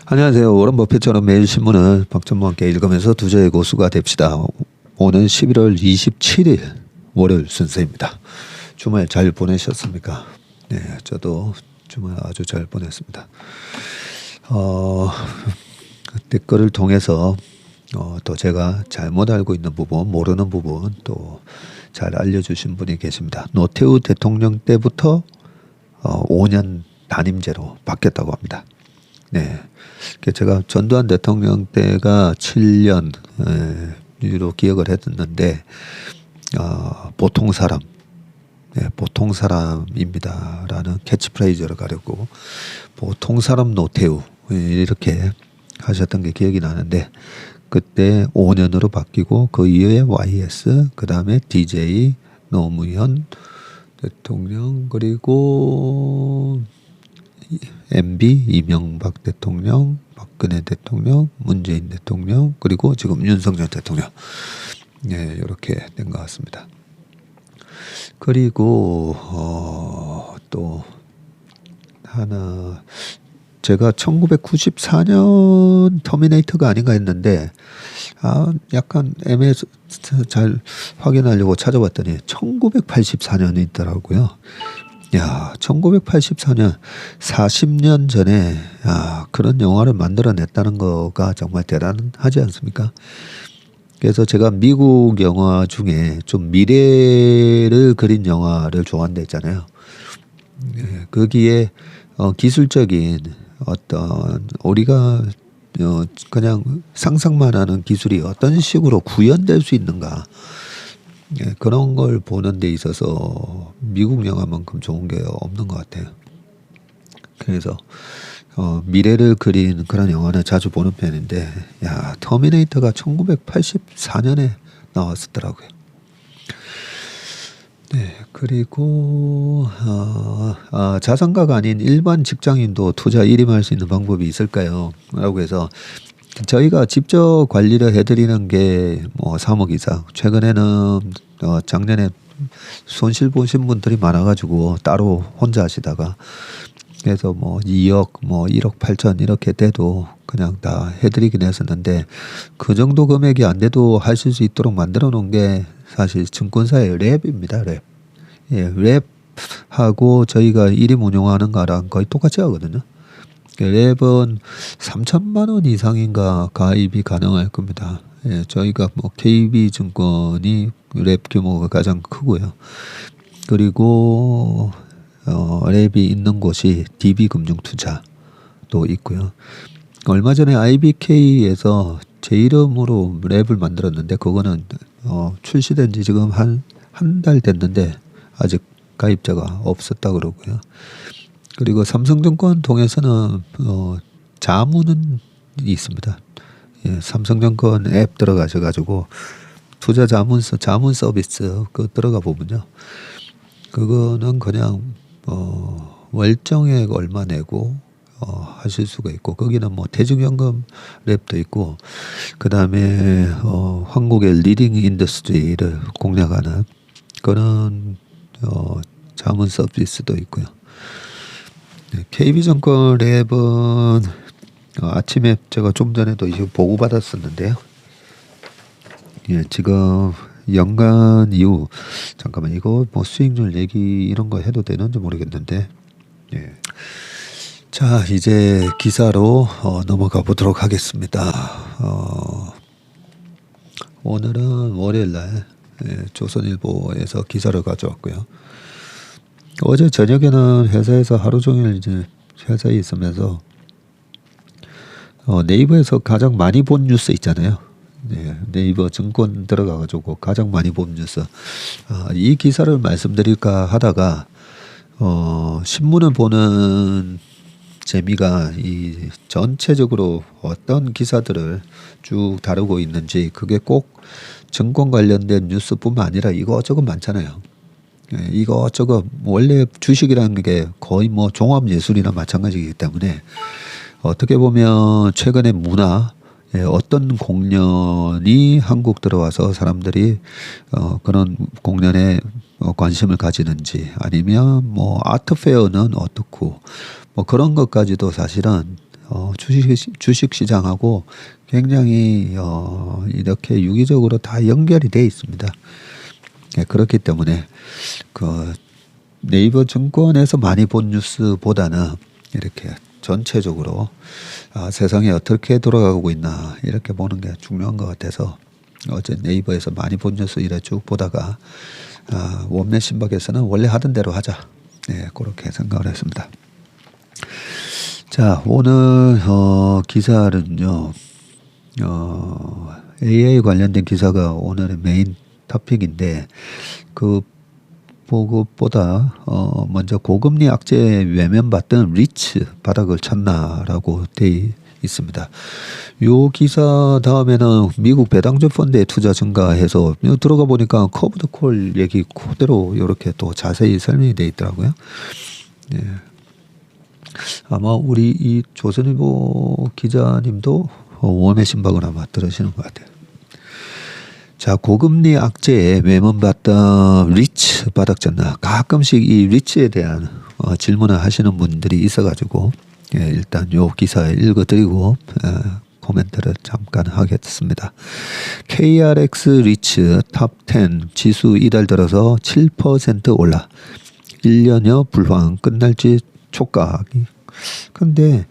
안녕하세요. 워런 버핏처럼 매일 신문을 박전무와 함께 읽으면서 투자의 고수가 됩시다. 오늘 11월 27일 월요일 순서입니다. 주말 잘 보내셨습니까? 네, 저도 주말 아주 잘 보냈습니다. 댓글을 통해서 또 제가 잘못 알고 있는 부분, 모르는 부분 또 잘 알려주신 분이 계십니다. 노태우 대통령 때부터 5년 단임제로 바뀌었다고 합니다. 네, 제가 전두환 대통령 때가 7년으로 기억을 했는데 보통 사람, 네, 보통 사람입니다라는 캐치프레이즈를 가려고 보통 사람 노태우 이렇게 하셨던 게 기억이 나는데 그때 5년으로 바뀌고 그 이후에 YS 그 다음에 DJ 노무현 대통령 그리고 MB 이명박 대통령, 박근혜 대통령, 문재인 대통령 그리고 지금 윤석열 대통령 네, 이렇게 된 것 같습니다. 그리고 또 하나 제가 1994년 터미네이터가 아닌가 했는데 약간 애매해서 잘 확인하려고 찾아봤더니 1984년이 있더라고요. 야, 1984년 40년 전에 그런 영화를 만들어냈다는 거가 정말 대단하지 않습니까? 그래서 제가 미국 영화 중에 좀 미래를 그린 영화를 좋아한다 했잖아요. 거기에 기술적인 어떤 우리가 그냥 상상만 하는 기술이 어떤 식으로 구현될 수 있는가 그런 걸 보는 데 있어서 미국 영화만큼 좋은 게 없는 것 같아요. 그래서 미래를 그린 그런 영화는 자주 보는 편인데 터미네이터가 1984년에 나왔었더라고요. 네, 그리고 자산가가 아닌 일반 직장인도 투자 일임할 수 있는 방법이 있을까요? 라고 해서 저희가 직접 관리를 해드리는 게 뭐 3억 이상. 최근에는 작년에 손실 보신 분들이 많아가지고 따로 혼자 하시다가 그래서 뭐 2억, 뭐 1억 8천 이렇게 돼도 그냥 다 해드리긴 했었는데 그 정도 금액이 안 돼도 하실 수 있도록 만들어 놓은 게 사실 증권사의 랩입니다. 랩. 예, 랩하고 저희가 일임 운용하는 거랑 거의 똑같이 하거든요. 랩은 3천만 원 이상인가 가입이 가능할 겁니다. 예, 저희가 뭐 KB증권이 랩 규모가 가장 크고요. 그리고 랩이 있는 곳이 DB금융투자도 있고요. 얼마 전에 IBK에서 제 이름으로 랩을 만들었는데 그거는 출시된 지 지금 한 달 됐는데 아직 가입자가 없었다 그러고요. 그리고 삼성증권 통해서는 자문은 있습니다. 예, 삼성증권 앱 들어가셔가지고 투자 자문 서비스 그 들어가 보면요. 그거는 그냥 월정액 얼마 내고 하실 수가 있고 거기는 뭐 대중연금 랩도 있고 그 다음에 한국의 리딩 인더스트리를 공략하는 그런 자문 서비스도 있고요. 네, KB증권 랩은 아침에 제가 좀 전에도 이거 보고 받았었는데요. 예, 지금 연간 이후 잠깐만 이거 뭐 수익률 얘기 이런 거 해도 되는지 모르겠는데 예. 자 이제 기사로 넘어가 보도록 하겠습니다. 오늘은 월요일날 조선일보에서 기사를 가져왔고요. 어제 저녁에는 회사에서 하루 종일 이제 회사에 있으면서 네이버에서 가장 많이 본 뉴스 있잖아요. 네, 네이버 증권 들어가가지고 가장 많이 본 뉴스. 이 기사를 말씀드릴까 하다가 신문을 보는 재미가 이 전체적으로 어떤 기사들을 쭉 다루고 있는지 그게 꼭 증권 관련된 뉴스뿐만 아니라 이것저것 많잖아요. 예, 이것저것 원래 주식이라는 게 거의 뭐 종합예술이나 마찬가지이기 때문에 어떻게 보면 최근에 문화 어떤 공연이 한국 들어와서 사람들이 그런 공연에 관심을 가지는지 아니면 뭐 아트 페어는 어떻고 뭐 그런 것까지도 사실은 주식 시장하고 굉장히 이렇게 유기적으로 다 연결이 돼 있습니다. 예, 그렇기 때문에 그 네이버 증권에서 많이 본 뉴스보다는 이렇게 전체적으로 세상이 어떻게 돌아가고 있나 이렇게 보는 게 중요한 것 같아서 어제 네이버에서 많이 본 뉴스 이래 쭉 보다가 원맨 신박에서는 원래 하던 대로 하자. 네, 그렇게 생각을 했습니다. 자, 오늘 기사는요. AI 관련된 기사가 오늘의 메인 토픽인데 그 보고보다 먼저 고금리 악재 외면받던 리츠 바닥을 쳤나라고 돼 있습니다. 요 기사 다음에는 미국 배당주 펀드의 투자 증가해서 들어가 보니까 커브드 콜 얘기 그대로 이렇게 또 자세히 설명이 돼 있더라고요. 네. 아마 우리 이 조선일보 기자님도 원의 신박을 아마 들으시는 것 같아요. 자, 고금리 악재에 외면받던 리츠 바닥 쳤나. 가끔씩 이 리츠에 대한 질문을 하시는 분들이 있어가지고 일단 요 기사 읽어드리고 코멘트를 잠깐 하겠습니다. KRX 리츠 탑10 지수 이달 들어서 7% 올라 1년여 불황 끝날지 촉각이. 근데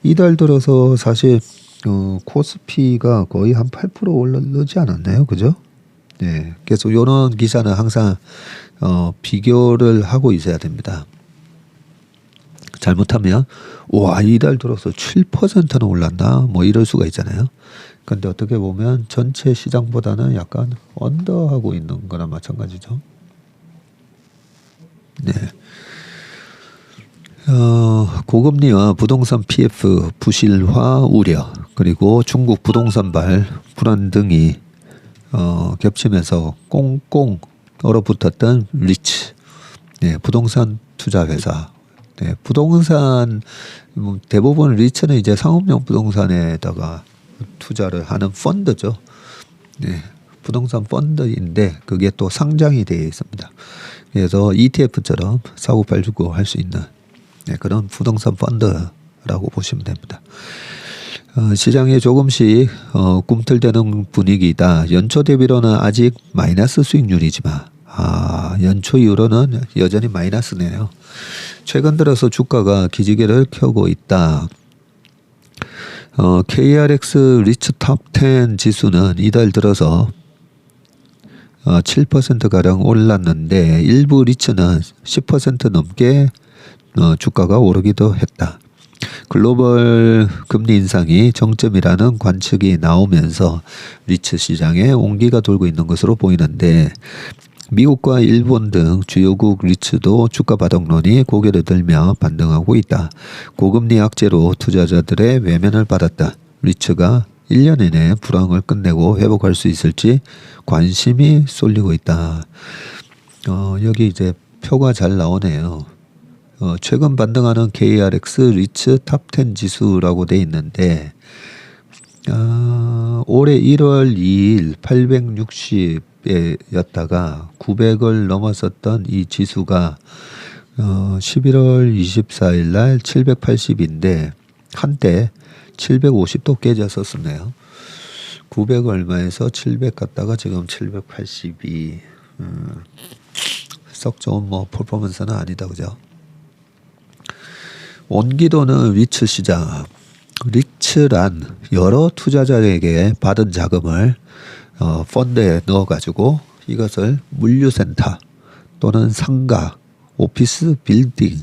이달 들어서 사실 코스피가 거의 한 8% 올라오지 않았나요? 그죠? 네. 그래서 이런 기사는 항상 비교를 하고 있어야 됩니다. 잘못하면 와, 이달 들어서 7%는 올랐나? 뭐 이럴 수가 있잖아요. 근데 어떻게 보면 전체 시장보다는 약간 언더하고 있는 거나 마찬가지죠. 네. 고금리와 부동산 PF 부실화 우려 그리고 중국 부동산발 불안 등이 겹치면서 꽁꽁 얼어붙었던 리츠, 네, 부동산 투자 회사. 네, 부동산 대부분 리츠는 이제 상업용 부동산에다가 투자를 하는 펀드죠. 네, 부동산 펀드인데 그게 또 상장이 되어 있습니다. 그래서 ETF처럼 사고 팔고 할 수 있는 그런 부동산 펀드라고 보시면 됩니다. 시장에 조금씩 꿈틀대는 분위기다. 연초 대비로는 아직 마이너스 수익률이지만 연초 이후로는 여전히 마이너스네요. 최근 들어서 주가가 기지개를 켜고 있다. KRX 리츠 탑10 지수는 이달 들어서 7%가량 올랐는데 일부 리츠는 10% 넘게 주가가 오르기도 했다. 글로벌 금리 인상이 정점이라는 관측이 나오면서 리츠 시장에 온기가 돌고 있는 것으로 보이는데 미국과 일본 등 주요국 리츠도 주가 바닥론이 고개를 들며 반등하고 있다. 고금리 악재로 투자자들의 외면을 받았다. 리츠가 1년 이내 불황을 끝내고 회복할 수 있을지 관심이 쏠리고 있다. 여기 이제 표가 잘 나오네요. 최근 반등하는 KRX 리츠 탑10 지수라고 돼 있는데 올해 1월 2일 860였다가 900을 넘었었던 이 지수가 11월 24일 날 780인데 한때 750도 깨졌었네요. 900 얼마에서 700 갔다가 지금 782. 썩 좋은 뭐 퍼포먼스는 아니다, 그죠? 온기도는 리츠 시장. 리츠란 여러 투자자에게 받은 자금을 펀드에 넣어가지고 이것을 물류센터 또는 상가, 오피스 빌딩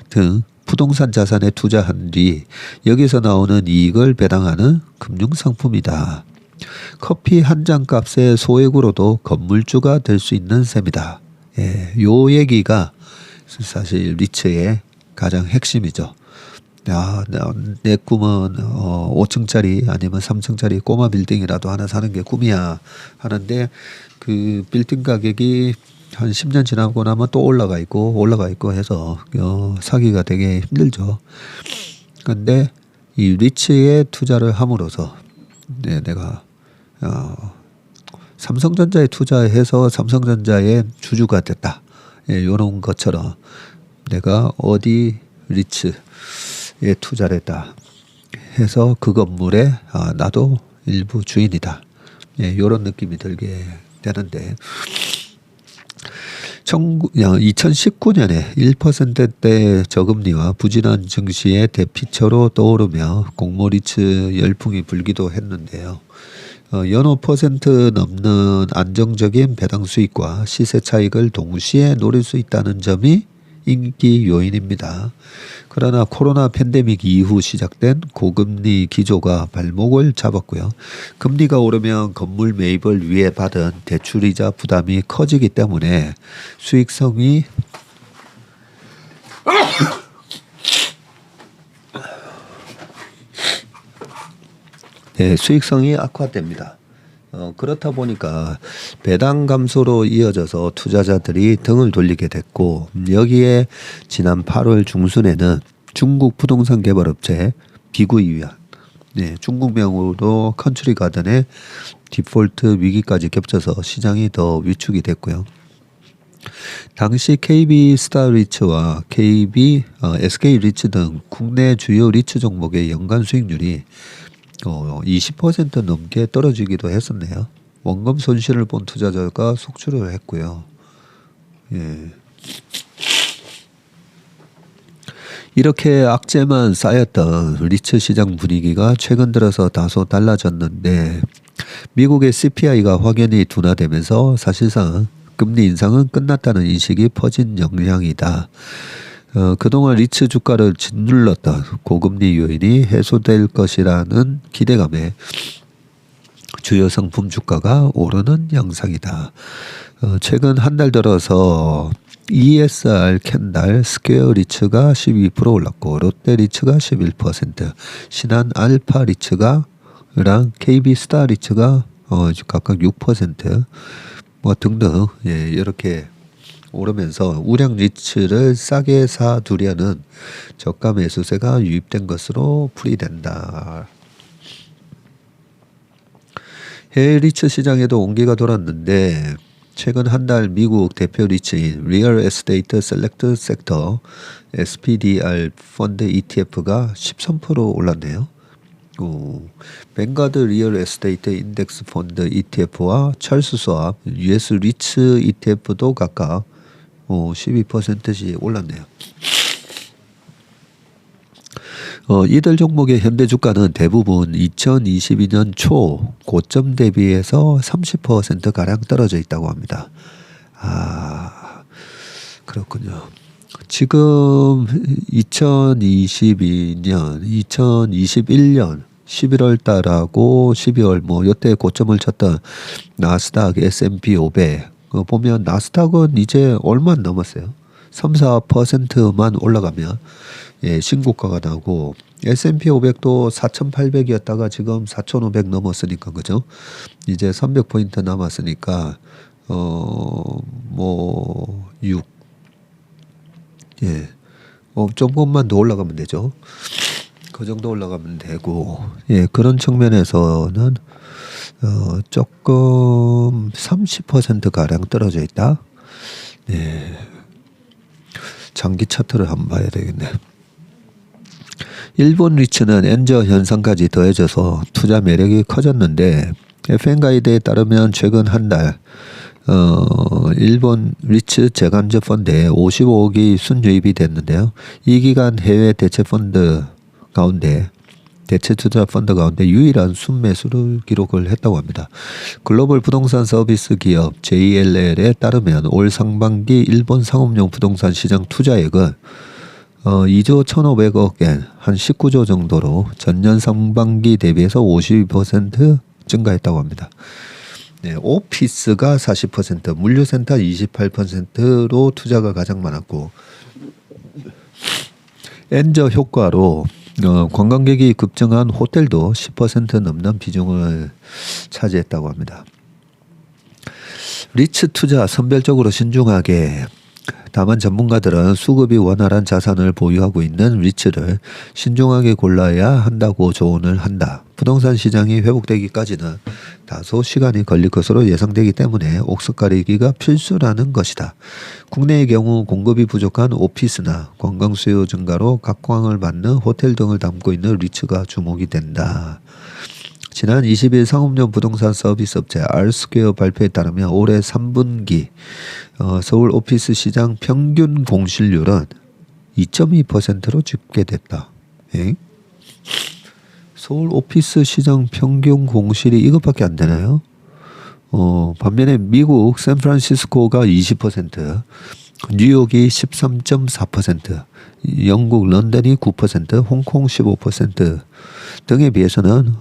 등 부동산 자산에 투자한 뒤 여기서 나오는 이익을 배당하는 금융상품이다. 커피 한 잔 값의 소액으로도 건물주가 될 수 있는 셈이다. 예, 요 얘기가 사실 리츠의 가장 핵심이죠. 내 꿈은 5층짜리 아니면 3층짜리 꼬마 빌딩이라도 하나 사는 게 꿈이야 하는데 그 빌딩 가격이 한 10년 지나고 나면 또 올라가 있고 해서 사기가 되게 힘들죠. 근데 이 리츠에 투자를 함으로써 내가 삼성전자에 투자해서 삼성전자의 주주가 됐다. 이런 것처럼 내가 어디 리츠에 투자를 했다. 해서 그 건물에 나도 일부 주인이다. 이런 느낌이 들게 되는데 2019년에 1%대 저금리와 부진한 증시의 대피처로 떠오르며 공모리츠 열풍이 불기도 했는데요. 연호 퍼센트 넘는 안정적인 배당 수익과 시세 차익을 동시에 노릴 수 있다는 점이 인기 요인입니다. 그러나 코로나 팬데믹 이후 시작된 고금리 기조가 발목을 잡았고요. 금리가 오르면 건물 매입을 위해 받은 대출이자 부담이 커지기 때문에 수익성이 수익성이 악화됩니다. 그렇다 보니까 배당 감소로 이어져서 투자자들이 등을 돌리게 됐고 여기에 지난 8월 중순에는 중국 부동산 개발업체 비구이위안 중국명으로 컨트리 가든의 디폴트 위기까지 겹쳐서 시장이 더 위축이 됐고요. 당시 KB 스타리츠와 KB SK 리츠 등 국내 주요 리츠 종목의 연간 수익률이 20% 넘게 떨어지기도 했었네요. 원금 손실을 본 투자자가 속출을 했고요. 이렇게 악재만 쌓였던 리츠 시장 분위기가 최근 들어서 다소 달라졌는데 미국의 CPI가 확연히 둔화되면서 사실상 금리 인상은 끝났다는 인식이 퍼진 영향이다. 그동안 리츠 주가를 짓눌렀던 고금리 요인이 해소될 것이라는 기대감에 주요 상품 주가가 오르는 양상이다. 최근 한 달 들어서 ESR 캔달 스퀘어 리츠가 12% 올랐고 롯데 리츠가 11%, 신한 알파 리츠가 랑 KB 스타 리츠가 각각 6% 등등 이렇게 오르면서 우량 리츠를 싸게 사두려는 저가 매수세가 유입된 것으로 풀이된다. 해외 리츠 시장에도 온기가 돌았는데 최근 한 달 미국 대표 리츠인 리얼 에스테이트 셀렉트 섹터 SPDR 펀드 ETF가 13% 올랐네요. 뱅가드 리얼 에스테이트 인덱스 펀드 ETF와 찰스 스왑 US 리츠 ETF도 각각 12%씩 올랐네요. 이들 종목의 현대 주가는 대부분 2022년 초 고점 대비해서 30%가량 떨어져 있다고 합니다. 그렇군요. 지금 2021년 11월 달하고 12월 요때 고점을 쳤던 나스닥 S&P 500 보면 나스닥은 이제 얼마 안 남았어요. 3-4%만 올라가면 신고가가 나고 S&P 500도 4,800이었다가 지금 4,500 넘었으니까 그죠? 이제 300포인트 남았으니까 6 조금만 더 올라가면 되죠. 그 정도 올라가면 되고 그런 측면에서는 조금 30%가량 떨어져 있다. 장기 차트를 한번 봐야 되겠네. 일본 리츠는 엔저 현상까지 더해져서 투자 매력이 커졌는데 FN가이드에 따르면 최근 한 달 일본 리츠 재간접 펀드에 55억이 순유입이 됐는데요. 이 기간 해외 대체 투자 펀드 가운데 유일한 순매수를 기록을 했다고 합니다. 글로벌 부동산 서비스 기업 JLL에 따르면 올 상반기 일본 상업용 부동산 시장 투자액은 2조 1,500억 엔, 한 19조 정도로 전년 상반기 대비해서 52% 증가했다고 합니다. 오피스가 40%, 물류센터 28%로 투자가 가장 많았고 엔저 효과로 관광객이 급증한 호텔도 10% 넘는 비중을 차지했다고 합니다. 리츠 투자 선별적으로 신중하게, 다만 전문가들은 수급이 원활한 자산을 보유하고 있는 리츠를 신중하게 골라야 한다고 조언을 한다. 부동산 시장이 회복되기까지는 다소 시간이 걸릴 것으로 예상되기 때문에 옥석 가리기가 필수라는 것이다. 국내의 경우 공급이 부족한 오피스나 관광 수요 증가로 각광을 받는 호텔 등을 담고 있는 리츠가 주목이 된다. 지난 20일 상업용 부동산 서비스 업체 R스퀘어 발표에 따르면 올해 3분기 서울 오피스 시장 평균 공실률은 2.2%로 집계됐다. 에? 서울 오피스 시장 평균 공실이 이것밖에 안 되나요? 반면에 미국 샌프란시스코가 20%, 뉴욕이 13.4%, 영국 런던이 9%, 홍콩 15% 등에 비해서는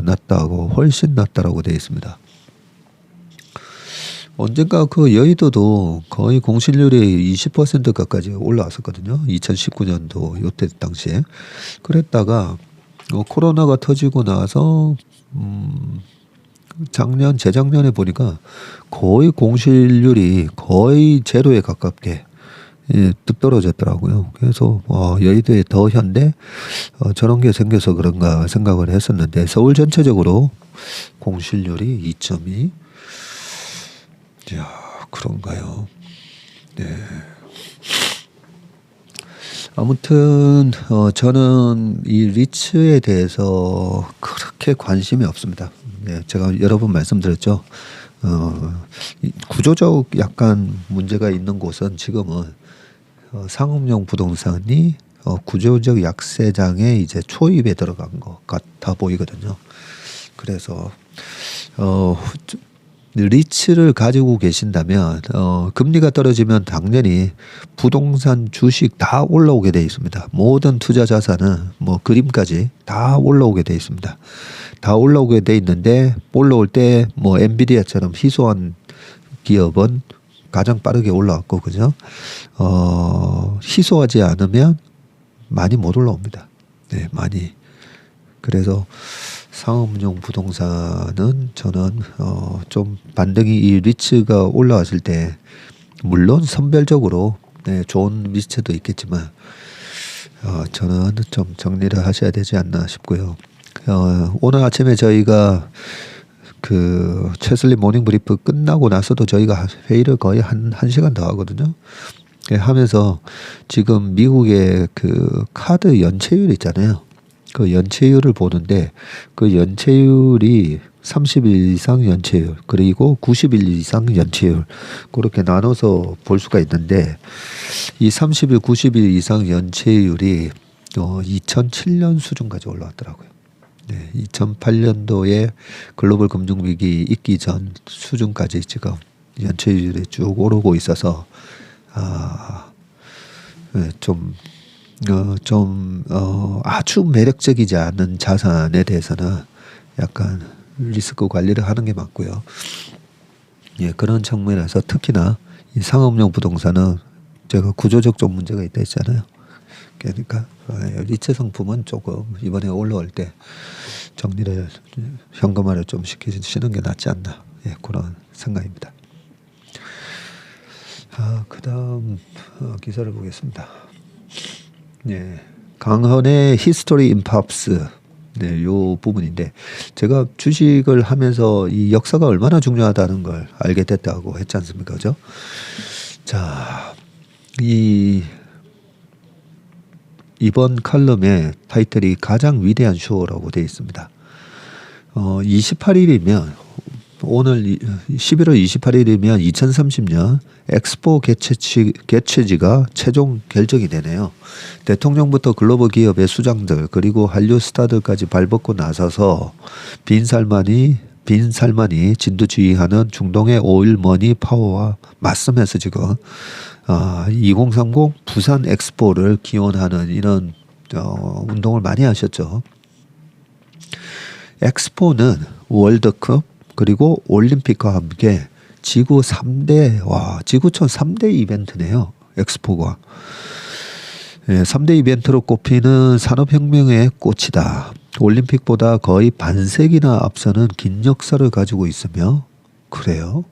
낮다고 훨씬 낮다라고 되어 있습니다. 언젠가 그 여의도도 거의 공실률이 20%까지 올라왔었거든요. 2019년도 요때 당시에. 그랬다가 코로나가 터지고 나서 재작년에 보니까 거의 공실률이 거의 제로에 가깝게 뚝 떨어졌더라고요. 그래서 여의도에 더 현대 저런 게 생겨서 그런가 생각을 했었는데 서울 전체적으로 공실률이 2.2. 야, 그런가요? 네. 아무튼 저는 이 리츠에 대해서 그렇게 관심이 없습니다. 네, 제가 여러 번 말씀드렸죠. 구조적 약간 문제가 있는 곳은 지금은 상업용 부동산이 구조적 약세장에 이제 초입에 들어간 것 같아 보이거든요. 그래서 리츠를 가지고 계신다면 금리가 떨어지면 당연히 부동산 주식 다 올라오게 돼 있습니다. 모든 투자 자산은 뭐 그림까지 다 올라오게 돼 있습니다. 다 올라오게 돼 있는데 올라올 때 뭐 엔비디아처럼 희소한 기업은 가장 빠르게 올라왔고 그죠? 희소하지 않으면 많이 못 올라옵니다. 네, 많이. 그래서 상업용 부동산은 저는 좀 반등이 이 리츠가 올라왔을 때 물론 선별적으로 네, 좋은 리츠도 있겠지만 저는 좀 정리를 하셔야 되지 않나 싶고요. 오늘 아침에 저희가 그 최슬리 모닝 브리프 끝나고 나서도 저희가 회의를 거의 한 시간 더 하거든요. 하면서 지금 미국의 그 카드 연체율 있잖아요. 그 연체율을 보는데 그 연체율이 30일 이상 연체율 그리고 90일 이상 연체율 그렇게 나눠서 볼 수가 있는데 이 30일 90일 이상 연체율이 2007년 수준까지 올라왔더라고요. 네, 2008년도에 글로벌 금융위기 있기 전 수준까지 지금 연체율이 쭉 오르고 있어서 네, 아주 매력적이지 않은 자산에 대해서는 약간 리스크 관리를 하는 게 맞고요. 예, 그런 측면에서 특히나 이 상업용 부동산은 제가 구조적 좀 문제가 있다 했잖아요. 그러니까 리츠 상품은 조금 이번에 올라올 때 정리를 현금화를 좀 시키시는 게 낫지 않나. 예, 그런 생각입니다. 그다음 기사를 보겠습니다. 네, 강헌의 히스토리 인 팝스 네, 요 부분인데 제가 주식을 하면서 이 역사가 얼마나 중요하다는 걸 알게 됐다고 했지 않습니까, 그죠? 자, 이번 칼럼의 타이틀이 가장 위대한 쇼라고 되어 있습니다. 28일이면 오늘 11월 28일이면 2030년 엑스포 개최지가 최종 결정이 되네요. 대통령부터 글로벌 기업의 수장들 그리고 한류 스타들까지 발벗고 나서서 빈살만이 진두지휘하는 중동의 오일머니 파워와 맞서면서 지금 2030 부산 엑스포를 기원하는 이런 운동을 많이 하셨죠. 엑스포는 월드컵 그리고 올림픽과 함께 지구촌 3대 이벤트네요. 엑스포가. 3대 이벤트로 꼽히는 산업혁명의 꽃이다. 올림픽보다 거의 반세기나 앞서는 긴 역사를 가지고 있으며 그래요.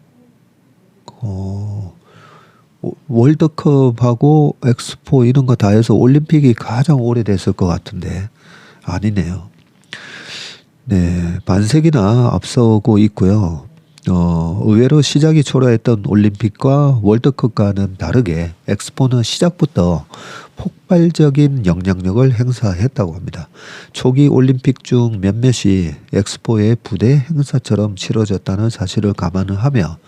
월드컵하고 엑스포 이런 거 다 해서 올림픽이 가장 오래됐을 것 같은데 아니네요. 네, 반세기나 앞서고 있고요. 의외로 시작이 초라했던 올림픽과 월드컵과는 다르게 엑스포는 시작부터 폭발적인 영향력을 행사했다고 합니다. 초기 올림픽 중 몇몇이 엑스포의 부대 행사처럼 치러졌다는 사실을 감안을 하며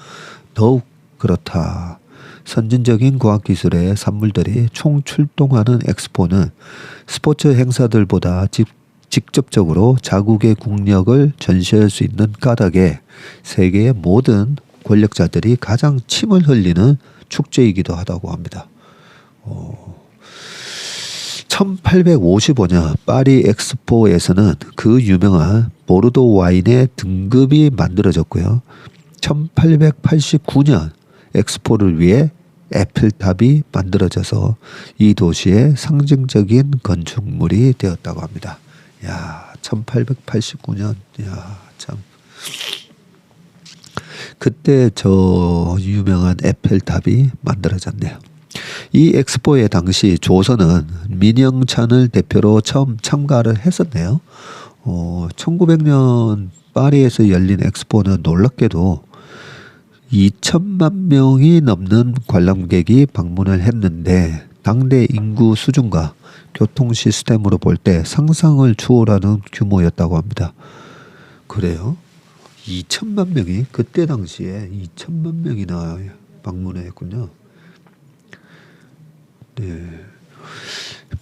더욱 그렇다. 선진적인 과학기술의 산물들이 총출동하는 엑스포는 스포츠 행사들보다 직접적으로 자국의 국력을 전시할 수 있는 까닭에 세계의 모든 권력자들이 가장 침을 흘리는 축제이기도 하다고 합니다. 1855년 파리 엑스포에서는 그 유명한 보르도 와인의 등급이 만들어졌고요. 1889년 엑스포를 위해 에펠탑이 만들어져서 이 도시의 상징적인 건축물이 되었다고 합니다. 야, 1889년. 야, 참. 그때 저 유명한 에펠탑이 만들어졌네요. 이 엑스포의 당시 조선은 민영찬을 대표로 처음 참가를 했었네요. 1900년 파리에서 열린 엑스포는 놀랍게도 2천만 명이 넘는 관람객이 방문을 했는데 당대 인구 수준과 교통 시스템으로 볼 때 상상을 초월하는 규모였다고 합니다. 그래요? 2천만 명이 그때 당시에 2천만 명이나 방문을 했군요. 네.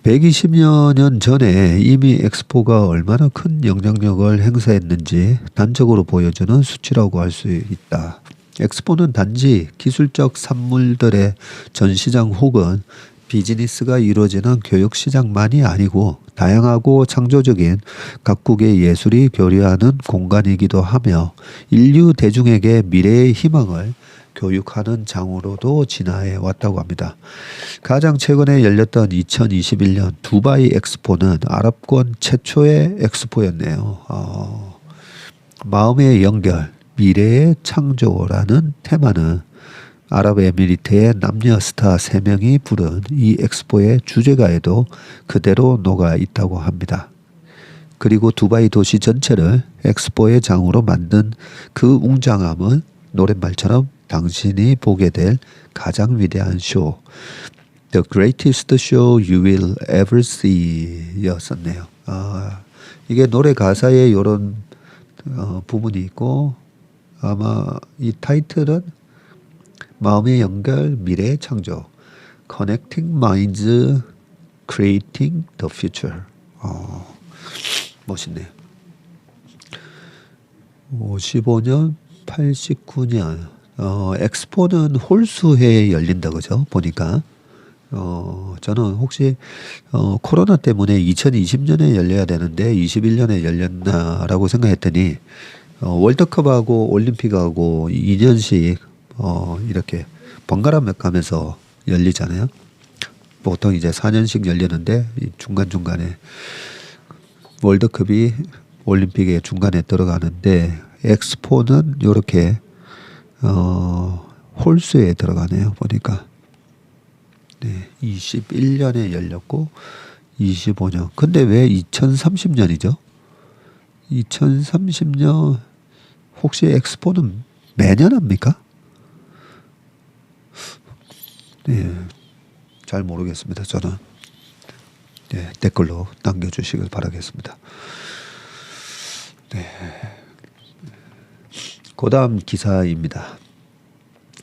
120여 년 전에 이미 엑스포가 얼마나 큰 영향력을 행사했는지 단적으로 보여주는 수치라고 할 수 있다. 엑스포는 단지 기술적 산물들의 전시장 혹은 비즈니스가 이루어지는 교육시장만이 아니고 다양하고 창조적인 각국의 예술이 교류하는 공간이기도 하며 인류 대중에게 미래의 희망을 교육하는 장으로도 진화해 왔다고 합니다. 가장 최근에 열렸던 2021년 두바이 엑스포는 아랍권 최초의 엑스포였네요. 마음의 연결, 미래의 창조라는 테마는 아랍에미리트의 남녀 스타 3명이 부른 이 엑스포의 주제가에도 그대로 녹아 있다고 합니다. 그리고 두바이 도시 전체를 엑스포의 장으로 만든 그 웅장함은 노랫말처럼 당신이 보게 될 가장 위대한 쇼, The greatest show you will ever see 였었네요. 이게 노래 가사에 이런 부분이 있고 아마 이 타이틀은 마음의 연결, 미래의 창조, Connecting Minds, Creating the Future. 멋있네요. 55년, 89년. 엑스포는 홀수회에 열린다 그죠? 보니까. 저는 혹시 코로나 때문에 2020년에 열려야 되는데 21년에 열렸나라고 생각했더니 월드컵하고 올림픽하고 2년씩 이렇게 번갈아 가면서 열리잖아요. 보통 이제 4년씩 열리는데 중간중간에 월드컵이 올림픽의 중간에 들어가는데 엑스포는 이렇게 홀수에 들어가네요. 보니까. 네, 21년에 열렸고 25년. 근데 왜 2030년이죠? 2030년 혹시 엑스포는 매년 합니까? 네, 잘 모르겠습니다. 저는 네, 댓글로 남겨주시길 바라겠습니다. 네. 그다음 기사입니다.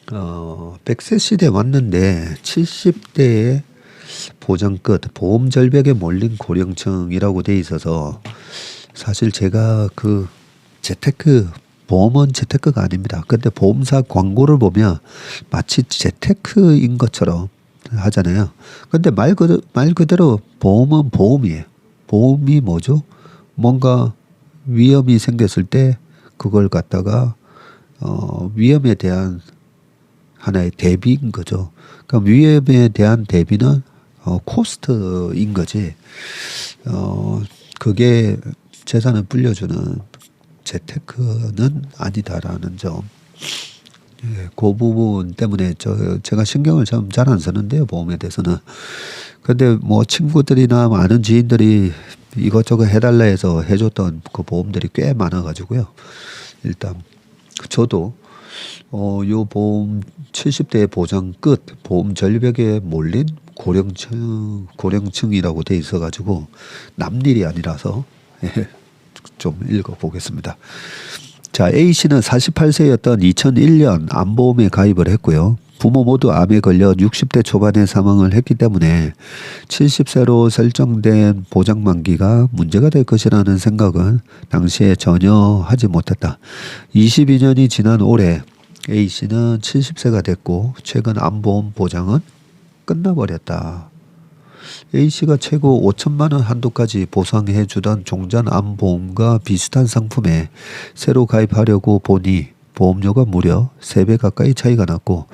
100세 시대 왔는데 70대에 보장 끝, 보험 절벽에 몰린 고령층이라고 돼 있어서 사실 제가 그 재테크 보험은 재테크가 아닙니다. 근데 보험사 광고를 보면 마치 재테크인 것처럼 하잖아요. 근데 말 그대로 보험은 보험이에요. 보험이 뭐죠? 뭔가 위험이 생겼을 때 그걸 갖다가 위험에 대한 하나의 대비인 거죠. 그럼 위험에 대한 대비는 코스트인 거지. 그게 재산을 불려주는 재테크는 아니다라는 점. 예, 그 부분 때문에 제가 신경을 좀 잘 안 쓰는데요. 보험에 대해서는. 근데 뭐 친구들이나 많은 지인들이 이것저것 해달라 해서 해줬던 그 보험들이 꽤 많아가지고요. 일단 저도 요 보험 70대 보장 끝 보험 절벽에 몰린 고령층이라고 돼 있어가지고 남일이 아니라서 좀 읽어보겠습니다. 자, A씨는 48세였던 2001년 암보험에 가입을 했고요. 부모 모두 암에 걸려 60대 초반에 사망을 했기 때문에 70세로 설정된 보장 만기가 문제가 될 것이라는 생각은 당시에 전혀 하지 못했다. 22년이 지난 올해 A씨는 70세가 됐고 최근 암보험 보장은 끝나버렸다. A씨가 최고 5천만 원 한도까지 보상해 주던 종전 암보험과 비슷한 상품에 새로 가입하려고 보니 보험료가 무려 3배 가까이 차이가 났고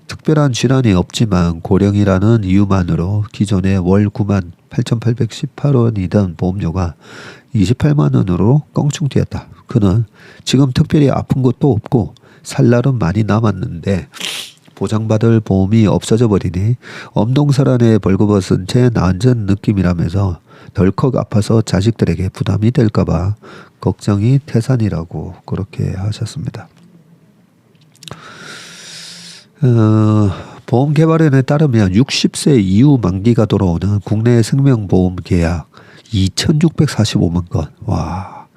특별한 질환이 없지만 고령이라는 이유만으로 기존에 월 9만 8,818원이던 보험료가 28만 원으로 껑충 뛰었다. 그는 지금 특별히 아픈 것도 없고 살 날은 많이 남았는데 보장받을 보험이 없어져 버리니 엄동설안에 벌거벗은 채 나앉은 느낌이라면서 덜컥 아파서 자식들에게 부담이 될까봐 걱정이 태산이라고 그렇게 하셨습니다. 보험개발원에 따르면 60세 이후 만기가 돌아오는 국내 생명보험 계약 2,645만 건. 와,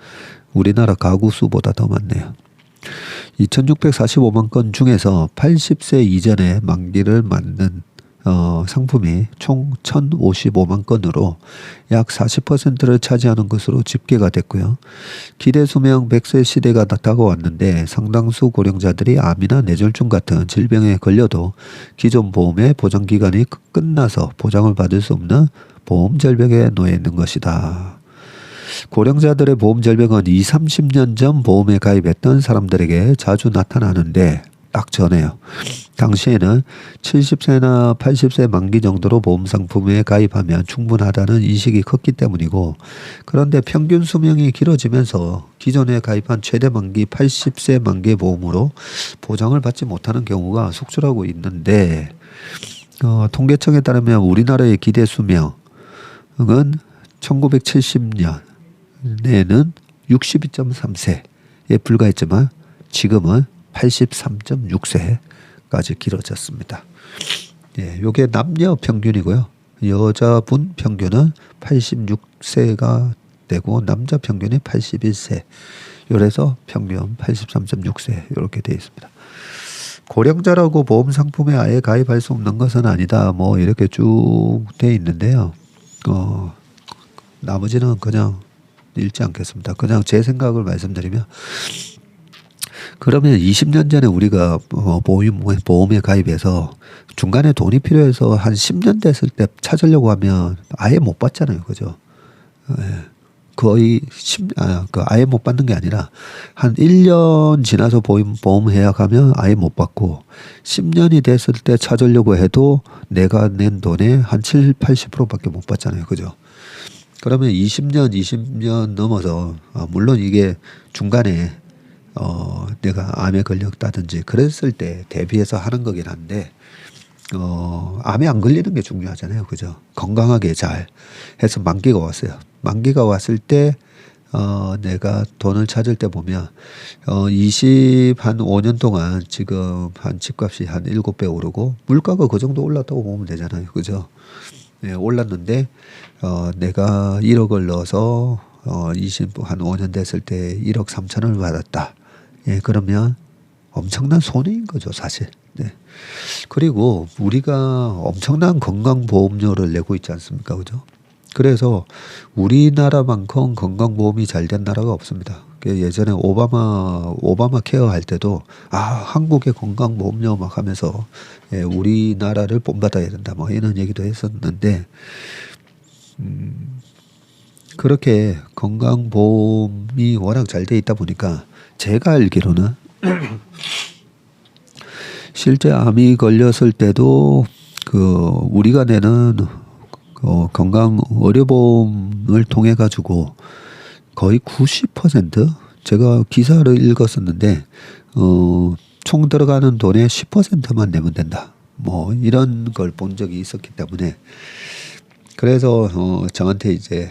우리나라 가구 수보다 더 많네요. 2,645만 건 중에서 80세 이전에 만기를 맞는 상품이 총 1,055만 건으로 약 40%를 차지하는 것으로 집계가 됐고요. 기대수명 100세 시대가 다가왔는데 상당수 고령자들이 암이나 뇌졸중 같은 질병에 걸려도 기존 보험의 보장기간이 끝나서 보장을 받을 수 없는 보험 절벽에 놓여 있는 것이다. 고령자들의 보험 절벽은 20, 30년 전 보험에 가입했던 사람들에게 자주 나타나는데 딱 전에요. 당시에는 70세나 80세 만기 정도로 보험 상품에 가입하면 충분하다는 인식이 컸기 때문이고 그런데 평균 수명이 길어지면서 기존에 가입한 최대 만기 80세 만기 보험으로 보장을 받지 못하는 경우가 속출하고 있는데 통계청에 따르면 우리나라의 기대 수명은 1970년 내는 62.3세에 불과했지만 지금은 83.6세까지 길어졌습니다. 예, 요게 남녀 평균이고요. 여자분 평균은 86세가 되고 남자 평균이 81세. 요래서 평균 83.6세 이렇게 되어 있습니다. 고령자라고 보험 상품에 아예 가입할 수 없는 것은 아니다. 뭐 이렇게 쭉 되어 있는데요. 나머지는 그냥 읽지 않겠습니다. 그냥 제 생각을 말씀드리면 그러면 20년 전에 우리가 보험에 가입해서 중간에 돈이 필요해서 한 10년 됐을 때 찾으려고 하면 아예 못 받잖아요. 그죠? 거의 아예 못 받는 게 아니라 한 1년 지나서 보험 해약하면 아예 못 받고 10년이 됐을 때 찾으려고 해도 내가 낸 돈의 한 7, 80%밖에 못 받잖아요. 그죠? 그러면 20년 넘어서 물론 이게 중간에 내가 암에 걸렸다든지 그랬을 때 대비해서 하는 거긴 한데 암에 안 걸리는 게 중요하잖아요. 그죠? 건강하게 잘 해서 만기가 왔어요. 만기가 왔을 때 내가 돈을 찾을 때 보면 한 5년 동안 지금 한 집값이 한 7배 오르고 물가가 그 정도 올랐다고 보면 되잖아요. 그죠? 네, 올랐는데 내가 1억을 넣어서 한 5년 됐을 때 1억 3천을 받았다. 예, 그러면 엄청난 손해인 거죠, 사실. 네. 그리고 우리가 엄청난 건강보험료를 내고 있지 않습니까? 그죠? 그래서 우리나라만큼 건강보험이 잘 된 나라가 없습니다. 예전에 오바마 케어 할 때도 한국의 건강보험료 막 하면서 우리나라를 본받아야 된다 뭐 이런 얘기도 했었는데 그렇게 건강보험이 워낙 잘 돼 있다 보니까 제가 알기로는 실제 암이 걸렸을 때도 우리가 내는 건강 의료보험을 통해 가지고 거의 90% 제가 기사를 읽었었는데 총 들어가는 돈의 10%만 내면 된다. 뭐 이런 걸 본 적이 있었기 때문에 그래서 저한테 이제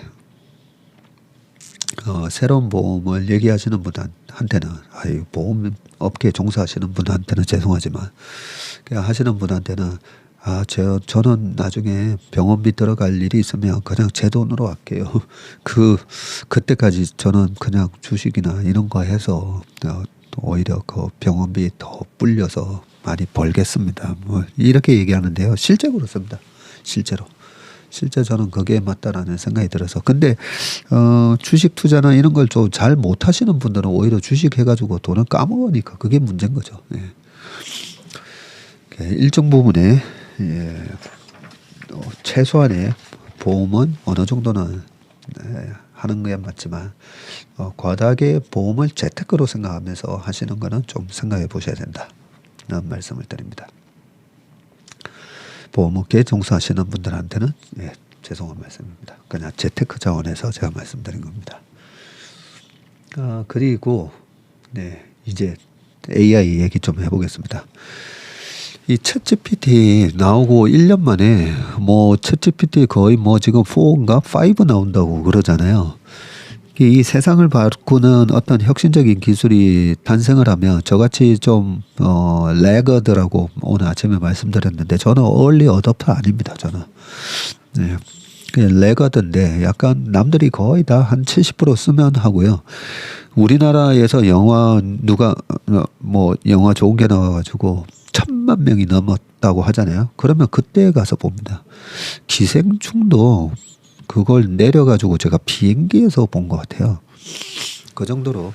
새로운 보험을 얘기하시는 분한테는 보험 업계에 종사하시는 분한테는 죄송하지만 그냥 하시는 분한테는 저는 나중에 병원비 들어갈 일이 있으면 그냥 제 돈으로 할게요. 그때까지 저는 그냥 주식이나 이런 거 해서 오히려 그 병원비 더 불려서 많이 벌겠습니다. 뭐 이렇게 얘기하는데요. 실제 그렇습니다. 실제 저는 그게 맞다라는 생각이 들어서. 근데 주식 투자나 이런 걸 좀 잘 못하시는 분들은 오히려 주식 해가지고 돈을 까먹으니까 그게 문제인 거죠. 예. 일정 부분에 최소한의 보험은 어느 정도는 하는 게 맞지만 과다하게 보험을 재테크로 생각하면서 하시는 거는 좀 생각해 보셔야 된다. 라는 말씀을 드립니다. 보험업계에 종사하시는 분들한테는 죄송한 말씀입니다. 그냥 재테크 차원에서 제가 말씀드린 겁니다. 그리고 이제 AI 얘기 좀 해보겠습니다. 이 챗GPT 나오고 1년 만에 뭐 챗GPT 거의 뭐 지금 4인가 5 나온다고 그러잖아요. 이 세상을 바꾸는 어떤 혁신적인 기술이 탄생을 하면 저같이 좀 레거드라고 오늘 아침에 말씀드렸는데 저는 얼리 어댑터 아닙니다. 저는 그냥 레거드인데 약간 남들이 거의 다 한 70% 쓰면 하고요. 우리나라에서 영화 영화 좋은 게 나와가지고 1,000만 명이 넘었다고 하잖아요. 그러면 그때 가서 봅니다. 기생충도 그걸 내려가지고 제가 비행기에서 본 것 같아요. 그 정도로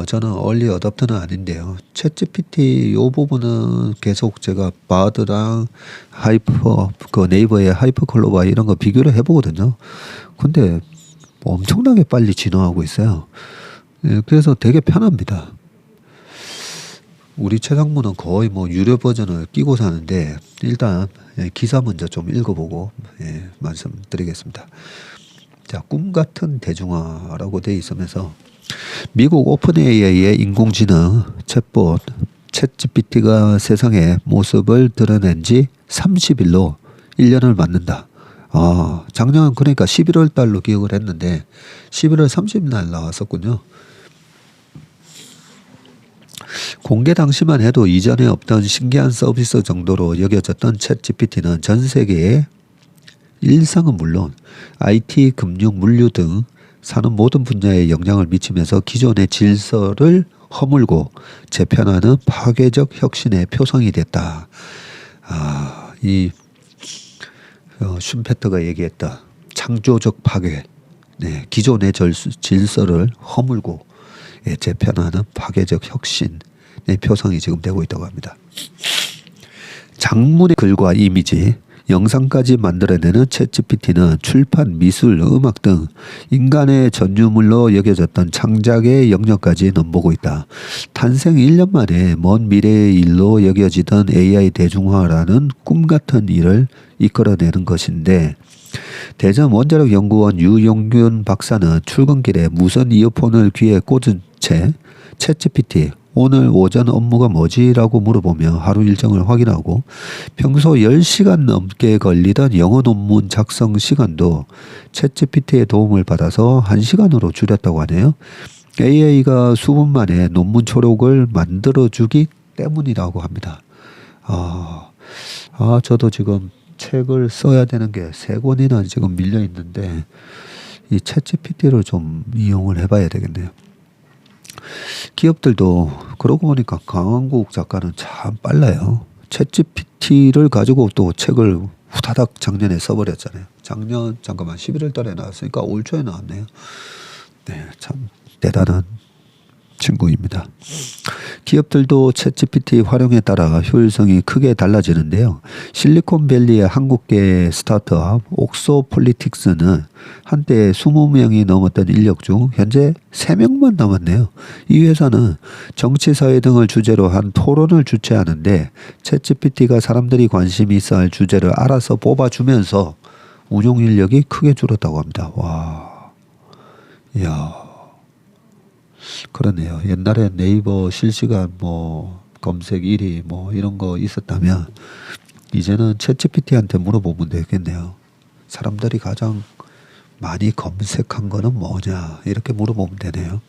저는 얼리 어댑터는 아닌데요. 챗GPT 요 부분은 계속 제가 바드랑 네이버의 하이퍼클로바 이런 거 비교를 해보거든요. 근데 엄청나게 빨리 진화하고 있어요. 그래서 되게 편합니다. 우리 최상무는 거의 뭐 유료 버전을 끼고 사는데 일단 기사 먼저 좀 읽어보고 말씀드리겠습니다. 자, 꿈같은 대중화라고 되어 있으면서 미국 오픈 AI의 인공지능 챗봇 챗GPT가 세상의 모습을 드러낸 지 30일로 1년을 맞는다. 작년 그러니까 11월 달로 기억을 했는데 11월 30일 날 나왔었군요. 공개 당시만 해도 이전에 없던 신기한 서비스 정도로 여겨졌던 챗GPT는 전 세계의 일상은 물론 IT, 금융, 물류 등 사는 모든 분야에 영향을 미치면서 기존의 질서를 허물고 재편하는 파괴적 혁신의 표상이 됐다. 이 슈페터가 얘기했다. 창조적 파괴. 기존의 질서를 허물고 재편하는 파괴적 혁신의 표상이 지금 되고 있다고 합니다. 장문의 글과 이미지, 영상까지 만들어내는 챗GPT는 출판, 미술, 음악 등 인간의 전유물로 여겨졌던 창작의 영역까지 넘보고 있다. 탄생 1년 만에 먼 미래의 일로 여겨지던 AI 대중화라는 꿈같은 일을 이끌어내는 것인데 대전 원자력 연구원 유용균 박사는 출근길에 무선 이어폰을 귀에 꽂은 채 챗GPT 오늘 오전 업무가 뭐지라고 물어보며 하루 일정을 확인하고 평소 10시간 넘게 걸리던 영어 논문 작성 시간도 챗GPT의 도움을 받아서 1시간으로 줄였다고 하네요. AI가 수분 만에 논문 초록을 만들어주기 때문이라고 합니다. 저도 지금 책을 써야 되는 게 3권이나 지금 밀려 있는데 이 챗GPT를 좀 이용을 해봐야 되겠네요. 기업들도 그러고 보니까 강한국 작가는 참 빨라요. 챗GPT를 가지고 또 책을 후다닥 작년에 써버렸잖아요. 잠깐만 11월 달에 나왔으니까 올 초에 나왔네요. 참 대단한 친구입니다. 기업들도 챗GPT 활용에 따라 효율성이 크게 달라지는데요. 실리콘밸리의 한국계 스타트업 옥소폴리틱스는 한때 20명이 넘었던 인력 중 현재 3명만 남았네요. 이 회사는 정치, 사회 등을 주제로 한 토론을 주최하는데 챗GPT가 사람들이 관심이 있어 할 주제를 알아서 뽑아주면서 운용 인력이 크게 줄었다고 합니다. 와, 이야. 그러네요. 옛날에 네이버 실시간 검색 1위 이런 거 있었다면 이제는 챗GPT한테 물어보면 되겠네요. 사람들이 가장 많이 검색한 거는 뭐냐 이렇게 물어보면 되네요.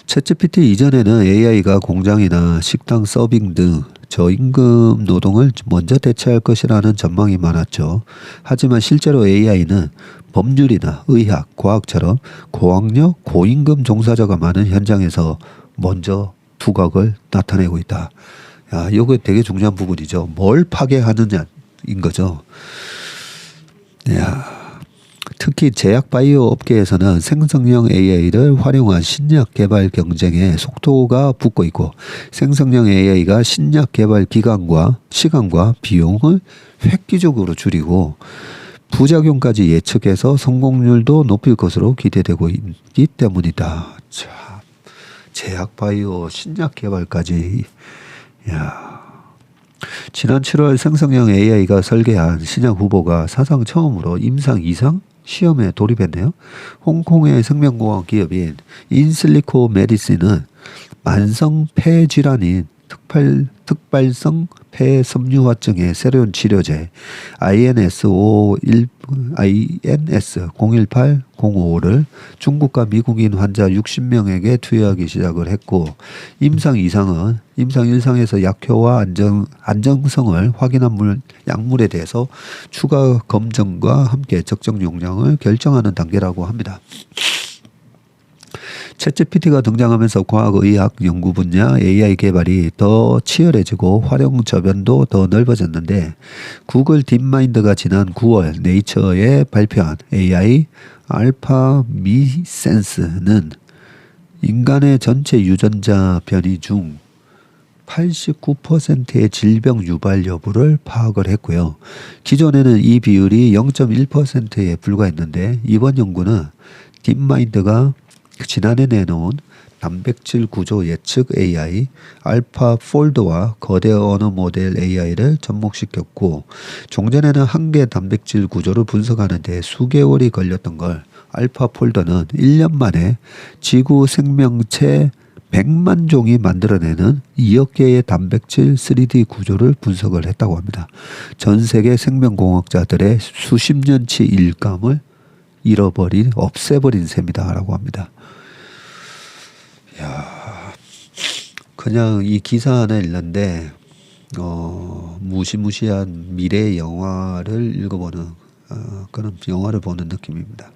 챗GPT 이전에는 AI가 공장이나 식당 서빙 등 저임금 노동을 먼저 대체할 것이라는 전망이 많았죠. 하지만 실제로 AI는 법률이나 의학, 과학처럼 고학력, 고임금 종사자가 많은 현장에서 먼저 두각을 나타내고 있다. 야, 이거 되게 중요한 부분이죠. 뭘 파괴하느냐인 거죠. 야, 특히 제약 바이오 업계에서는 생성형 AI를 활용한 신약 개발 경쟁에 속도가 붙고 있고, 생성형 AI가 신약 개발 기간과 시간과 비용을 획기적으로 줄이고 부작용까지 예측해서 성공률도 높일 것으로 기대되고 있기 때문이다. 참, 제약 바이오 신약 개발까지. 야. 지난 7월 생성형 AI가 설계한 신약 후보가 사상 처음으로 임상 2상 시험에 돌입했네요. 홍콩의 생명공학 기업인 인슬리코 메디신은 만성 폐질환인 특발성 폐섬유화증의 새로운 치료제 INS-01805를 중국과 미국인 환자 60명에게 투여하기 시작을 했고, 임상 2상은 임상 1상에서 약효와 안정성을 확인한 약물에 대해서 추가 검증과 함께 적정 용량을 결정하는 단계라고 합니다. 챗GPT가 등장하면서 과학의학 연구 분야 AI 개발이 더 치열해지고 활용 저변도 더 넓어졌는데, 구글 딥마인드가 지난 9월 네이처에 발표한 AI 알파 미센스는 인간의 전체 유전자 변이 중 89%의 질병 유발 여부를 파악을 했고요. 기존에는 이 비율이 0.1%에 불과했는데, 이번 연구는 딥마인드가 지난해 내놓은 단백질 구조 예측 AI 알파폴드와 거대 언어 모델 AI를 접목시켰고, 종전에는 한 개 단백질 구조를 분석하는 데 수개월이 걸렸던 걸 알파폴드는 1년 만에 지구 생명체 100만 종이 만들어내는 2억 개의 단백질 3D 구조를 분석을 했다고 합니다. 전 세계 생명공학자들의 수십 년치 일감을 없애버린 셈이다라고 합니다. 야, 그냥 이 기사 하나 읽는데 무시무시한 미래 영화를 읽어보는 그런 영화를 보는 느낌입니다.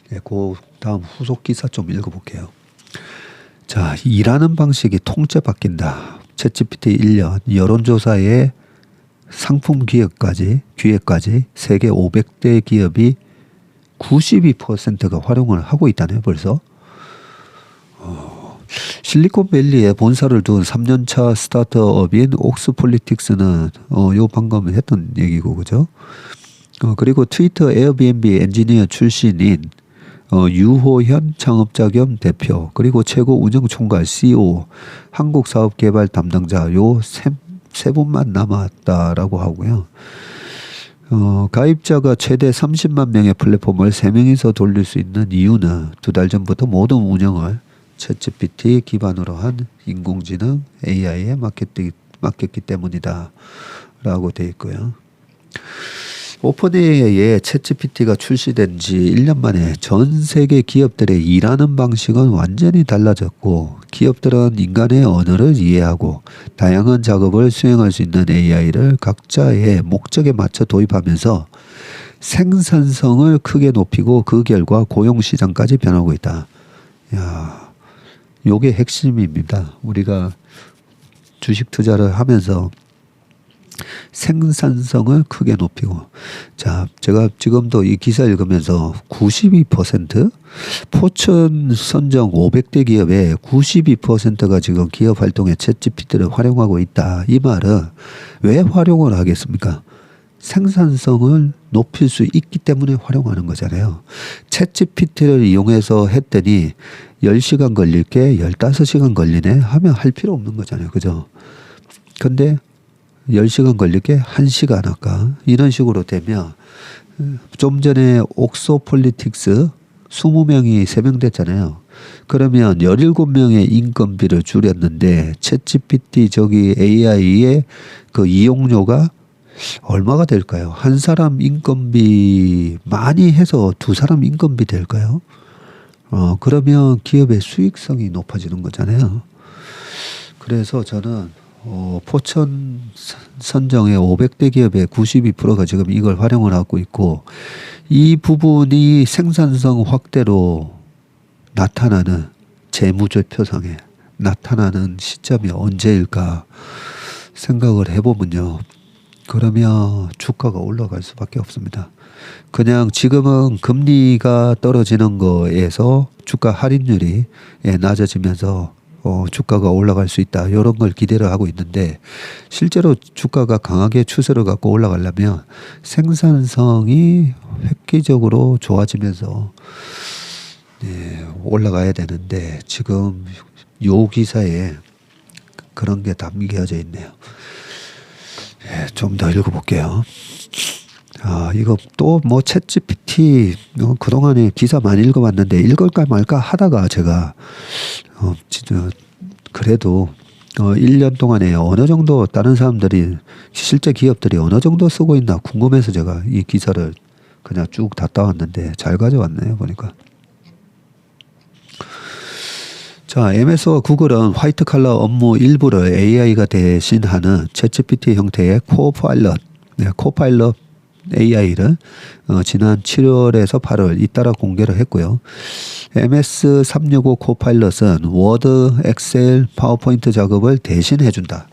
네, 그 다음 후속 기사 좀 읽어볼게요. 자, 일하는 방식이 통째 바뀐다. 챗GPT 1년 여론조사에 상품 기획까지 세계 500대 기업이 92%가 활용을 하고 있다네요, 벌써. 실리콘밸리에 본사를 둔 3년차 스타트업인 옥스폴리틱스는 요 방금 했던 얘기고, 그죠? 그리고 트위터 에어비앤비 엔지니어 출신인 유호현 창업자 겸 대표, 그리고 최고 운영총괄 CEO, 한국사업개발 담당자 요 세 분만 남았다라고 하고요. 가입자가 최대 30만 명의 플랫폼을 3명이서 돌릴 수 있는 이유는 2달 전부터 모든 운영을 챗GPT 기반으로 한 인공지능 AI에 맡겼기 때문이다 라고 되어 있고요. 오픈AI의 챗GPT가 출시된 지 1년 만에 전 세계 기업들의 일하는 방식은 완전히 달라졌고, 기업들은 인간의 언어를 이해하고 다양한 작업을 수행할 수 있는 AI를 각자의 목적에 맞춰 도입하면서 생산성을 크게 높이고 그 결과 고용시장까지 변하고 있다. 야, 요게 핵심입니다. 우리가 주식 투자를 하면서 생산성을 크게 높이고, 자, 제가 지금도 이 기사 읽으면서 92% 포천 선정 500대 기업의 92%가 지금 기업 활동에 챗GPT를 활용하고 있다. 이 말은 왜 활용을 하겠습니까? 생산성을 높일 수 있기 때문에 활용하는 거잖아요. 챗GPT를 이용해서 했더니 10시간 걸릴 게 15시간 걸리네 하면 할 필요 없는 거잖아요. 그죠? 근데 10시간 걸릴 게 1시간 할까? 이런 식으로 되면, 좀 전에 옥소폴리틱스 20명이 3명 됐잖아요. 그러면 17명의 인건비를 줄였는데 챗GPT 저기 AI의 그 이용료가 얼마가 될까요? 한 사람 인건비 많이 해서 두 사람 인건비 될까요? 그러면 기업의 수익성이 높아지는 거잖아요. 그래서 저는 포천 선정의 500대 기업의 92%가 지금 이걸 활용을 하고 있고, 이 부분이 생산성 확대로 나타나는 재무제표상에 나타나는 시점이 언제일까 생각을 해보면요. 그러면 주가가 올라갈 수밖에 없습니다. 그냥 지금은 금리가 떨어지는 거에서 주가 할인율이 낮아지면서 주가가 올라갈 수 있다, 이런 걸 기대를 하고 있는데, 실제로 주가가 강하게 추세를 갖고 올라가려면 생산성이 획기적으로 좋아지면서 올라가야 되는데, 지금 요 기사에 그런 게 담겨져 있네요. 좀 더 읽어볼게요. 이거 또 뭐 챗GPT 그동안에 기사 많이 읽어봤는데 읽을까 말까 하다가 제가 진짜 그래도 1년 동안에 어느 정도 다른 사람들이, 실제 기업들이 어느 정도 쓰고 있나 궁금해서 제가 이 기사를 그냥 쭉 다 따왔는데 잘 가져왔네요, 보니까. 자, MS와 구글은 화이트 칼라 업무 일부를 AI가 대신하는 챗GPT 형태의 코파일럿 AI를 지난 7월에서 8월 잇따라 공개를 했고요. MS365 코파일럿은 워드, 엑셀, 파워포인트 작업을 대신해 준다.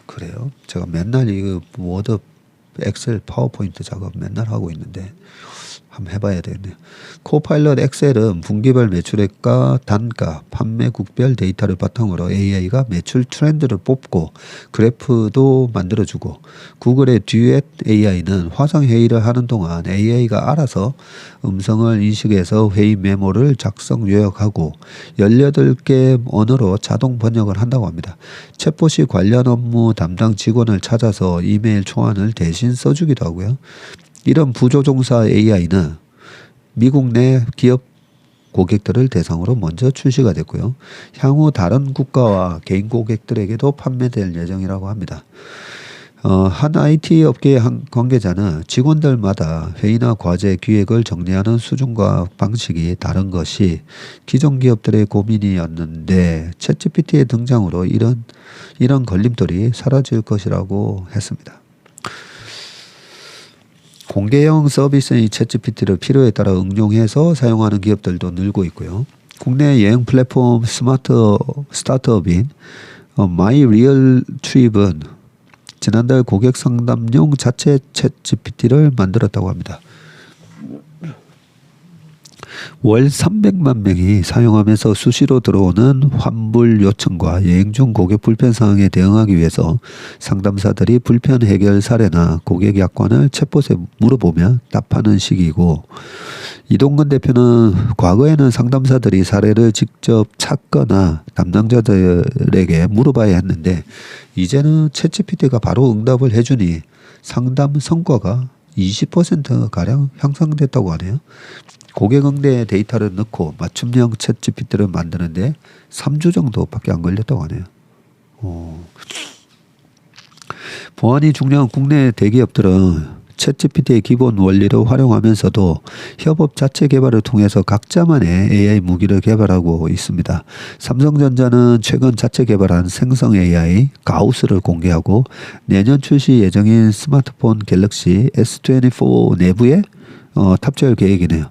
그래요? 제가 맨날 이 워드, 엑셀, 파워포인트 작업 맨날 하고 있는데 한번 해봐야 되겠네요. 코파일럿 엑셀은 분기별 매출액과 단가, 판매국별 데이터를 바탕으로 AI가 매출 트렌드를 뽑고 그래프도 만들어주고, 구글의 듀엣 AI는 화상회의를 하는 동안 AI가 알아서 음성을 인식해서 회의 메모를 작성 요약하고 18개 언어로 자동 번역을 한다고 합니다. 챗봇이 관련 업무 담당 직원을 찾아서 이메일 초안을 대신 써주기도 하고요. 이런 부조종사 AI는 미국 내 기업 고객들을 대상으로 먼저 출시가 됐고요. 향후 다른 국가와 개인 고객들에게도 판매될 예정이라고 합니다. 한 IT 업계의 한 관계자는 직원들마다 회의나 과제 기획을 정리하는 수준과 방식이 다른 것이 기존 기업들의 고민이었는데 챗GPT의 등장으로 이런 걸림돌이 사라질 것이라고 했습니다. 공개형 서비스인 챗GPT를 필요에 따라 응용해서 사용하는 기업들도 늘고 있고요. 국내 여행 플랫폼 스타트업인 마이리얼트립은 지난달 고객 상담용 자체 챗GPT를 만들었다고 합니다. 월 300만 명이 사용하면서 수시로 들어오는 환불 요청과 여행 중 고객 불편 사항에 대응하기 위해서 상담사들이 불편 해결 사례나 고객 약관을 챗봇에 물어보며 답하는 시기이고, 이동근 대표는 과거에는 상담사들이 사례를 직접 찾거나 담당자들에게 물어봐야 했는데 이제는 챗GPT가 바로 응답을 해주니 상담 성과가 20%가량 향상됐다고 하네요. 고객 응대 데이터를 넣고 맞춤형 챗GPT를 만드는데 3주 정도밖에 안 걸렸다고 하네요. 보안이 중요한 국내 대기업들은 챗GPT의 기본 원리를 활용하면서도 협업 자체 개발을 통해서 각자만의 AI 무기를 개발하고 있습니다. 삼성전자는 최근 자체 개발한 생성 AI 가우스를 공개하고 내년 출시 예정인 스마트폰 갤럭시 S24 내부에 탑재할 계획이네요.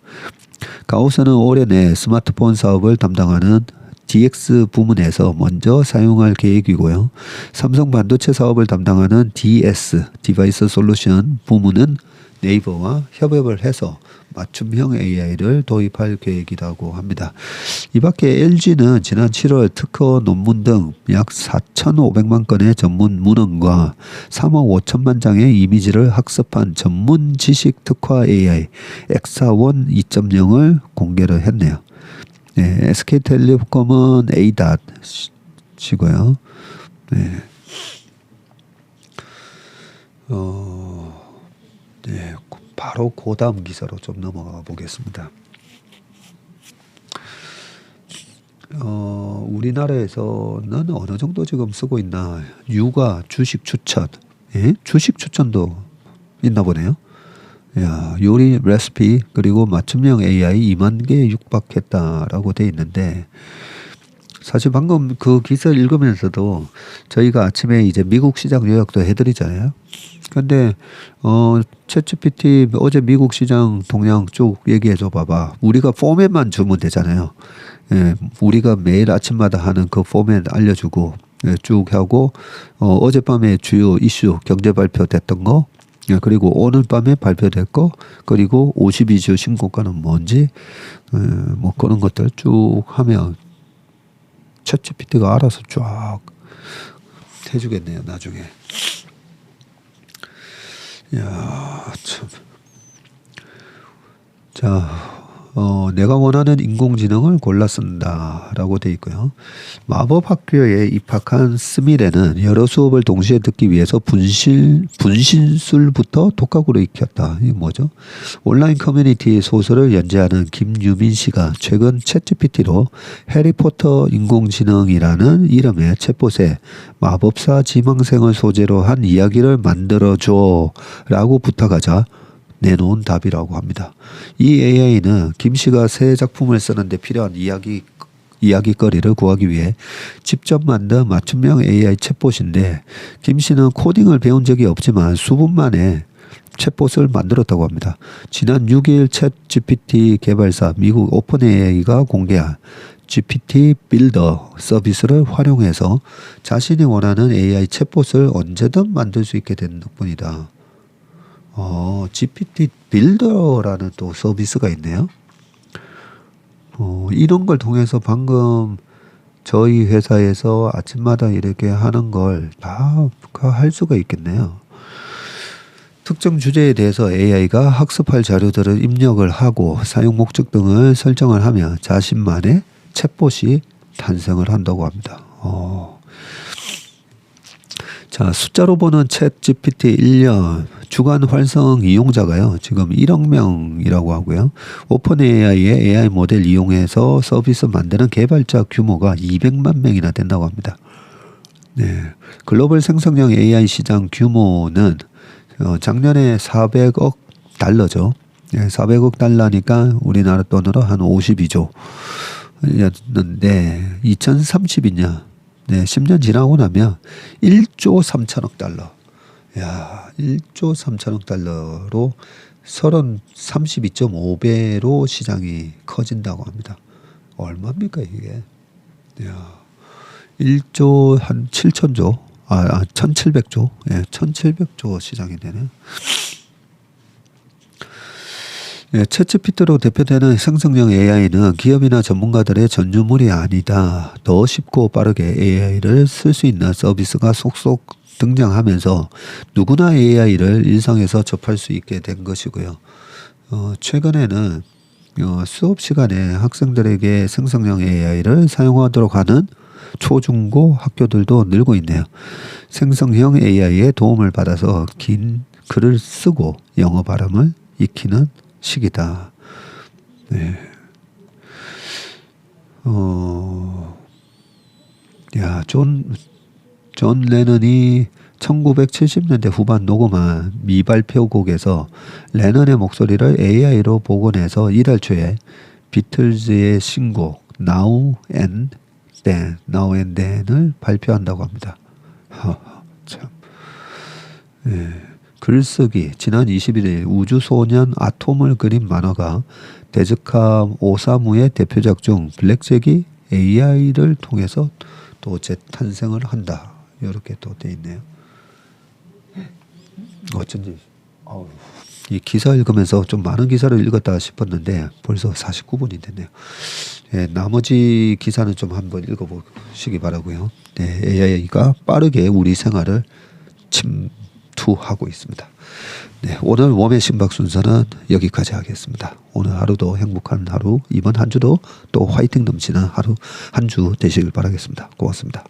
가우스는 올해 내 스마트폰 사업을 담당하는 DX 부문에서 먼저 사용할 계획이고요. 삼성 반도체 사업을 담당하는 DS, 디바이스 솔루션 부문은 네이버와 협업을 해서 맞춤형 AI를 도입할 계획이라고 합니다. 이 밖에 LG는 지난 7월 특허 논문 등 약 4,500만 건의 전문 문헌과 3억 5천만 장의 이미지를 학습한 전문 지식 특화 AI 엑사원 2.0을 공개를 했네요. 네, SK텔레콤은 A.시고요. 네. 네, 바로 그 다음 기사로 좀 넘어가 보겠습니다. 우리나라에서는 어느 정도 지금 쓰고 있나? 육아 주식 추천, 예? 주식 추천도 있나 보네요. 야, 요리 레시피 그리고 맞춤형 AI 2만 개 육박했다라고 돼 있는데 사실 방금 그 기사 읽으면서도 저희가 아침에 이제 미국 시장 요약도 해드리잖아요. 근데 챗GPT 어제 미국 시장 동향 쭉 얘기해줘 봐봐. 우리가 포맷만 주면 되잖아요. 예, 우리가 매일 아침마다 하는 그 포맷 알려주고 예, 쭉 하고 어젯밤에 주요 이슈 경제 발표됐던 거 예, 그리고 오늘 밤에 발표됐고 그리고 52주 신고가는 뭔지 뭐 그런 것들 쭉 하면 챗GPT가 알아서 쫙 해주겠네요 나중에. 야, 참. 자, 내가 원하는 인공지능을 골라 쓴다라고 돼 있고요. 마법 학교에 입학한 스미레는 여러 수업을 동시에 듣기 위해서 분신술부터 독학으로 익혔다. 이게 뭐죠? 온라인 커뮤니티 소설을 연재하는 김유민 씨가 최근 챗GPT로 해리포터 인공지능이라는 이름의 챗봇에 마법사 지망생을 소재로 한 이야기를 만들어줘라고 부탁하자 내놓은 답이라고 합니다. 이 AI는 김 씨가 새 작품을 쓰는데 필요한 이야기거리를 구하기 위해 직접 만든 맞춤형 AI 챗봇인데 김 씨는 코딩을 배운 적이 없지만 수분 만에 챗봇을 만들었다고 합니다. 지난 6일 챗GPT 개발사 미국 오픈AI가 공개한 GPT 빌더 서비스를 활용해서 자신이 원하는 AI 챗봇을 언제든 만들 수 있게 된 덕분이다. GPT 빌더라는 또 서비스가 있네요. 이런 걸 통해서 방금 저희 회사에서 아침마다 이렇게 하는 걸 다 할 수가 있겠네요. 특정 주제에 대해서 AI가 학습할 자료들을 입력을 하고 사용 목적 등을 설정을 하면 자신만의 챗봇이 탄생을 한다고 합니다. 자, 숫자로 보는 챗GPT 1년 주간 활성 이용자가요. 지금 1억 명이라고 하고요. 오픈AI의 AI 모델 이용해서 서비스 만드는 개발자 규모가 200만 명이나 된다고 합니다. 네, 글로벌 생성형 AI 시장 규모는 작년에 400억 달러죠. 네, 400억 달러니까 우리나라 돈으로 한 52조 였는데 2030년 네, 10년 지나고 나면 1조 3천억 달러. 야, 1조 3천억 달러로 32.5배로 시장이 커진다고 합니다. 얼마입니까, 이게? 야, 1조 한 7천조, 1,700조. 예, 1,700조 시장이 되네. 예, 챗GPT로 대표되는 생성형 AI는 기업이나 전문가들의 전유물이 아니다. 더 쉽고 빠르게 AI를 쓸 수 있는 서비스가 속속 등장하면서 누구나 AI를 일상에서 접할 수 있게 된 것이고요. 최근에는 수업 시간에 학생들에게 생성형 AI를 사용하도록 하는 초중고 학교들도 늘고 있네요. 생성형 AI의 도움을 받아서 긴 글을 쓰고 영어 발음을 익히는 시기다. 네. 야, 존 레넌이 1970년대 후반 녹음한 미발표곡에서 레넌의 목소리를 AI로 복원해서 이달 초에 비틀즈의 신곡 Now and Then을 발표한다고 합니다. 참. 네. 글쓰기 지난 21일 우주소년 아톰을 그린 만화가 데즈카 오사무의 대표작 중 블랙잭이 AI를 통해서 또 재탄생을 한다. 이렇게 또 돼 있네요. 어쩐지 이 기사 읽으면서 좀 많은 기사를 읽었다 싶었는데 벌써 49분이 됐네요. 예, 나머지 기사는 좀 한번 읽어보시기 바라고요. 네, AI가 빠르게 우리 생활을 침투하고 있습니다. 네, 오늘 웜의 심박 순서는 여기까지 하겠습니다. 오늘 하루도 행복한 하루, 이번 한 주도 또 화이팅 넘치는 하루 한 주 되시길 바라겠습니다. 고맙습니다.